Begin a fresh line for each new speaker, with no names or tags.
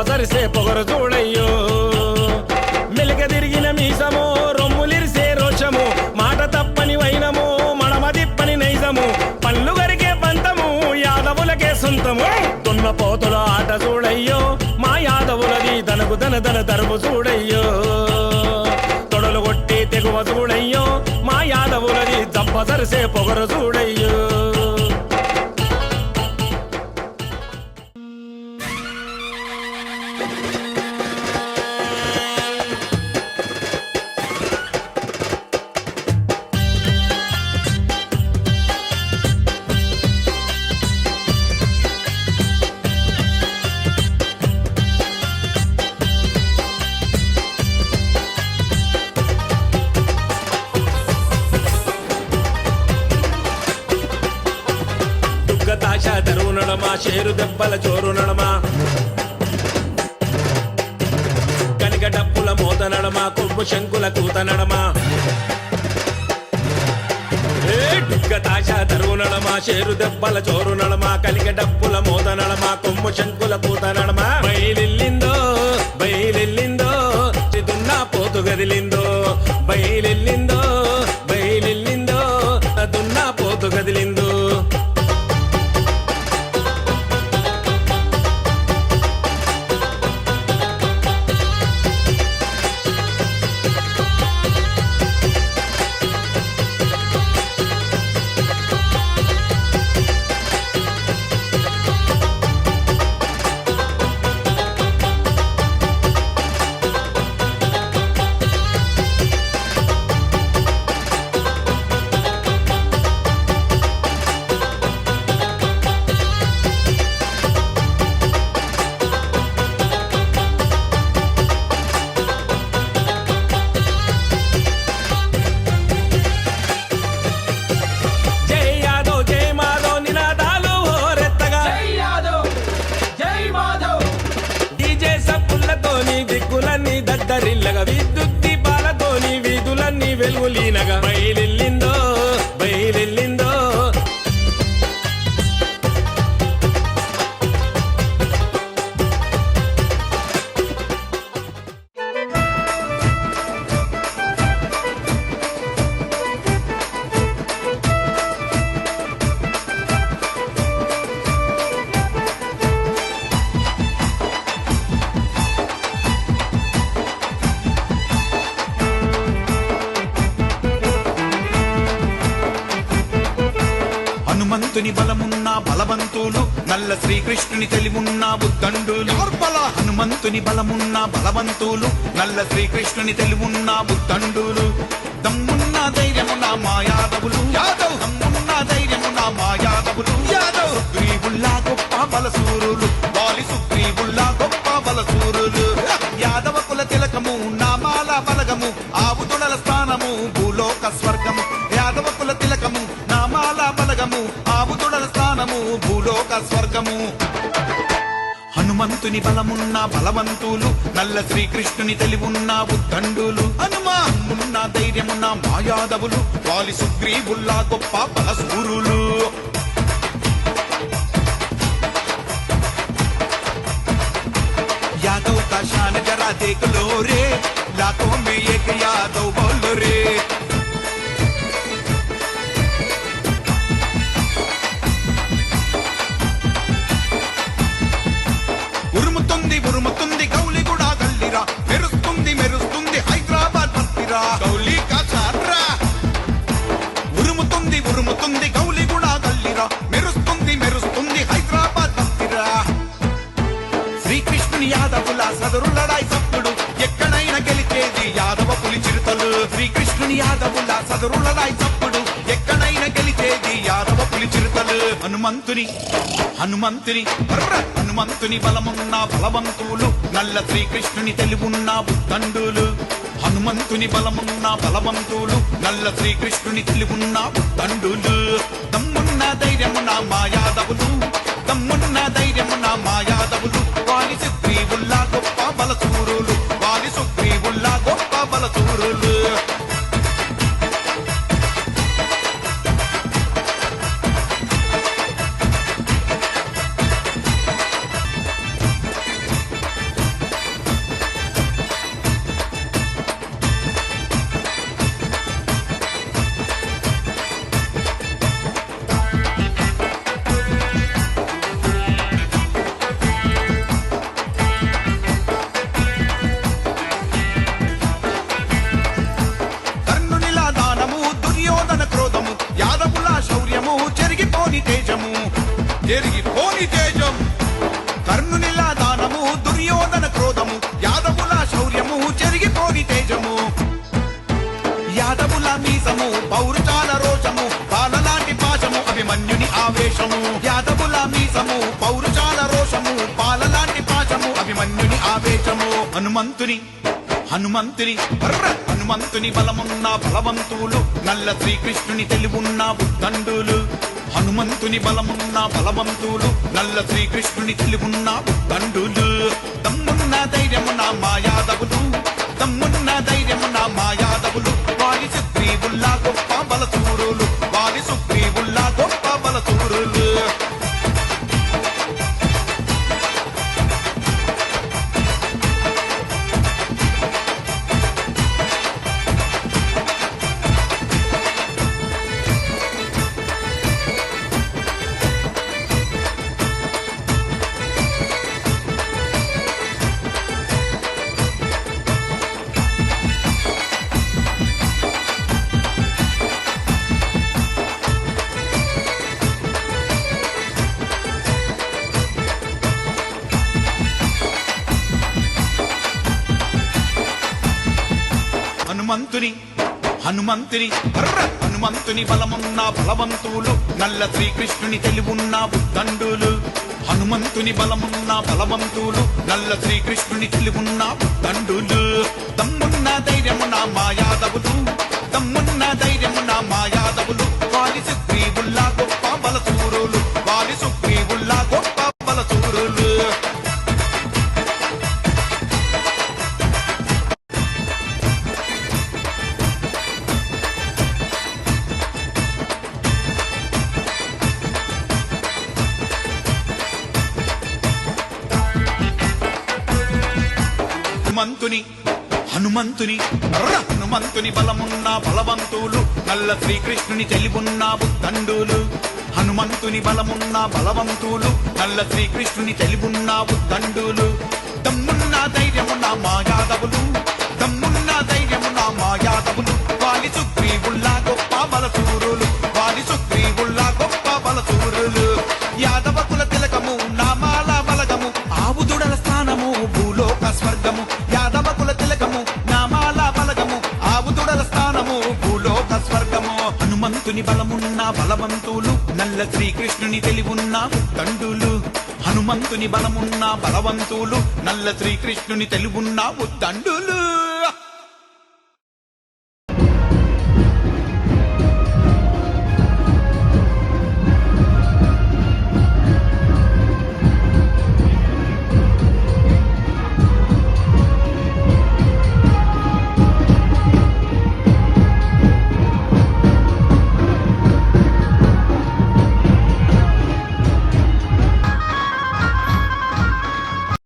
సరిసే పొగరు చూడయ్యో మెలిక తిరిగిన మీసము రొమ్ములిరిసే రోషము మాట తప్పని వైనము మడమదిప్పని నైజము పళ్ళు గరికే పంతము యాదవులకే సొంతము తున్న పోతుల ఆట చూడయ్యో మా యాదవులది దనకు దన తరుపు చూడయ్యో తొడలు కొట్టి తెగువ చూడయ్యో మా యాదవులది దప్ప సరిసే పొగరు చూడయ్యో తరువు నడమా షేరు దెబ్బల చోరు నడమా కనిక డప్పుల మోత నడమా కొవ్వు శంకుల కూత నడమా తాష తరువు నడమా షేరు దెబ్బల చోరు నడమా కలిక డప్పుల మోత నడమా కొమ్ము శంకుల కూత నడమా బయలెల్లిందో బయలెల్లిందో దున్నా పోతు గదిలిందో బయలెల్లిందో బయలెల్లిందో దున్నా పోతు గదిలిందో దిక్కులన్నీ దద్దరిల్లగా విద్యుత్ దీపాలతోని వీధులన్నీ వెలుగులీనగా బయలెల్లిందో బయలెల్లిందో
హనుమంతుని బలమున్న బలవంతులు నల్ల శ్రీకృష్ణుని తెలివున్న బుద్ధండులు హనుమంతుని బలమున్న బలవంతులు నల్ల శ్రీకృష్ణుని తెలివున్న బుద్ధండులు దమ్మున్న ధైర్యమున్న మా యాదవులు యాదవ్ దమ్మున్న ధైర్యమున్న మా యాదవులు యాదవ్ సుగ్రీవుల్లా గొప్ప బలసూరులు వాలి సుగ్రీవుల్లా గొప్ప బలసూరులు యాదవ కుల తిలకము నామాల బలగము ఆవుతుడల స్థానము భూలోక స్వర్గము యాదవ కుల తిలకము నామాల బలగము ఆవుతుడల స్థానము భూలోక స్వర్గము హనుమంతుని బలమున్న బలవంతులు నల్ల శ్రీకృష్ణుని తెలివున్న బుద్ధండులు హనుమాన్న ధైర్యమున్న మాయాదవులు వాలి సుగ్రీవుల్లా గొప్ప బలసూరులు यादव का शान जरा देख लो रे लाखों में एक यादव बोलो रे ఉరుముతుంది ఉరుముతుంది గౌలి కూడా గల్లిరా మెరుస్తుంది మెరుస్తుంది హైదరాబాద్ బస్తిరా గౌలి కా చార్రా ఉరుముతుంది ఉరుముతుంది గౌలి కూడా గల్లిరా మెరుస్తుంది మెరుస్తుంది హైదరాబాద్ బస్తిరా శ్రీకృష్ణుని యాదవుల సదరులడాయి సప్పుడు ఎక్కడైనా గెలిచేది యాదవ పులి చిరుతలు శ్రీకృష్ణుని యాదవుల సదరులడాయి సప్పుడు ఎక్కడైనా గెలిచేది యాదవ పులి చిరుతలు హనుమంతుని హనుమంతుని బలమున్న బలవంతులు నల్ల శ్రీకృష్ణుని తెలివున్న బుద్ధండులు హనుమంతుని బలమున్న బలవంతులు నల్ల శ్రీకృష్ణుని తెలివున్న బుద్ధండులు దమ్మున్న ధైర్యమున మా యాదవులు దమ్మున్న ధైర్యమున మా యాదవులు వాలి సుగ్రీవుల్లా గొప్ప బలసూరులు వాలి సుగ్రీవుల్లా గొప్ప బలసూరులు ఆవేశము యాదవుల మీసము పౌరుషాల రోషము పాలలాంటి పాశము అభిమన్యుని ఆవేశము హనుమంతుని బలమున్న బలవంతులు నల్ల శ్రీకృష్ణుని తెలివున్న ఉద్దండులు హనుమంతుని బలమున్న బలవంతులు నల్ల శ్రీకృష్ణుని తెలివున్న ఉద్దండులు దమ్మున్న ధైర్యమున మాయాదవులు దమ్మున్న ధైర్యమున మాయాదవులు వారి సుగ్రీవుల్లా గొప్ప బలచూరులు వారి సుగ్రీవుల్లా గొప్ప బలచూరులు హనుమంతుని బలమున్న బలవంతులు నల్ల శ్రీకృష్ణుని తెలివున్న ఉద్దండులు హనుమంతుని బలమున్న బలవంతులు నల్ల శ్రీకృష్ణుని తెలివున్న ఉద్దండులు దమ్మున్న ధైర్యమున మాయాదవులు దమ్మున్న ధైర్యమున మాయాదవులు వారి సుగ్రీవుల్లా గొప్ప బలచూరులు వారి సుగ్రీవుల్లా గొప్ప బలచూరులు హనుమంతుని బలమున్న బలవంతులు నల్ల శ్రీకృష్ణుని తెలివున్న ఉద్దండులు హనుమంతుని బలమున్న బలవంతులు నల్ల శ్రీకృష్ణుని తెలివున్న ఉద్దండులు దమ్మున్న ధైర్యమున మాయాదవులు దమ్మున్న ధైర్యమున మాయాదవులు వారి సుగ్రీవుల్లా గొప్ప బలచూరులు వారి సుగ్రీవుల్లా గొప్ప బలచూరులు యాదవ కుల తిలకము నామాల బలగము ఆవుదుడల స్థానము భూలోక స్వర్గము యాదవ కుల తిలకము నామాల బలగము ఆవుదుడల స్థానము భూలోక స్వర్గము హనుమంతుని బలమున్న బలవంతులు నల్ల శ్రీకృష్ణుని తెలివున్న ఉద్దండులు హనుమంతుని బలమున్న బలవంతులు నల్ల శ్రీకృష్ణుని తెలివున్న ఉద్దండులు